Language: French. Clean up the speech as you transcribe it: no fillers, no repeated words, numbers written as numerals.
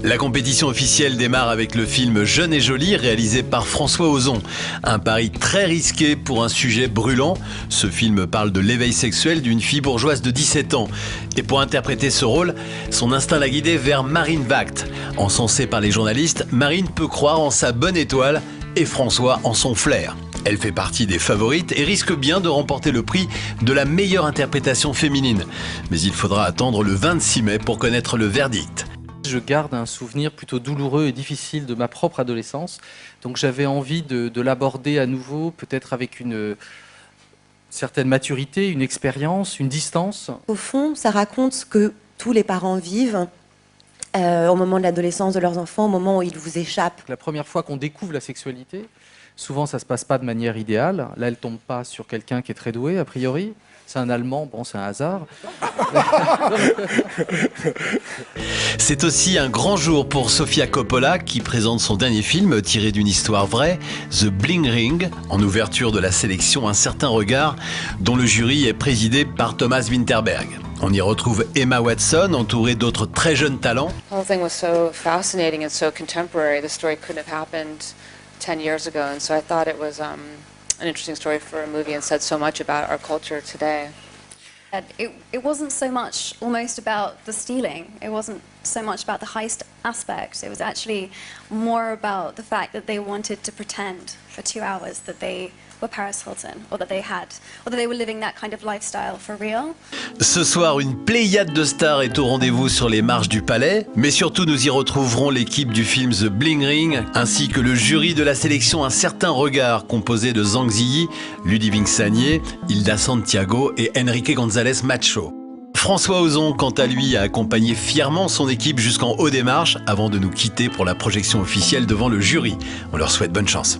La compétition officielle démarre avec le film Jeune et jolie réalisé par François Ozon. Un pari très risqué pour un sujet brûlant. Ce film parle de l'éveil sexuel d'une fille bourgeoise de 17 ans. Et pour interpréter ce rôle, son instinct l'a guidé vers Marine Vacht. Encensée par les journalistes, Marine peut croire en sa bonne étoile et François en son flair. Elle fait partie des favorites et risque bien de remporter le prix de la meilleure interprétation féminine. Mais il faudra attendre le 26 mai pour connaître le verdict. Je garde un souvenir plutôt douloureux et difficile de ma propre adolescence. Donc j'avais envie de l'aborder à nouveau, peut-être avec une certaine maturité, une expérience, une distance. Au fond, ça raconte ce que tous les parents vivent au moment de l'adolescence de leurs enfants, au moment où ils vous échappent. La première fois qu'on découvre la sexualité, souvent ça ne se passe pas de manière idéale. Là, elle ne tombe pas sur quelqu'un qui est très doué, a priori. C'est un Allemand, bon, c'est un hasard. C'est aussi un grand jour pour Sofia Coppola qui présente son dernier film tiré d'une histoire vraie, The Bling Ring, en ouverture de la sélection Un certain regard, dont le jury est présidé par Thomas Winterberg. On y retrouve Emma Watson entourée d'autres très jeunes talents. The whole thing was so fascinating and so contemporary. The story couldn't have happened 10 years ago, and so I thought it was an interesting story for a movie and said so much about our culture today. It wasn't so much almost about the stealing. It wasn't so much about the heist aspect. It was actually more about the fact that they wanted to pretend for 2 hours that they were Paris Hilton, or that they were living that kind of lifestyle for real. Ce soir, une pléiade de stars est au rendez-vous sur les marches du Palais, mais surtout nous y retrouverons l'équipe du film The Bling Ring, ainsi que le jury de la sélection Un certain regard, composé de Zhang Ziyi, Ludivine Sagnier, Hilda Santiago et Enrique González Macho. François Ozon, quant à lui, a accompagné fièrement son équipe jusqu'en haut des marches avant de nous quitter pour la projection officielle devant le jury. On leur souhaite bonne chance.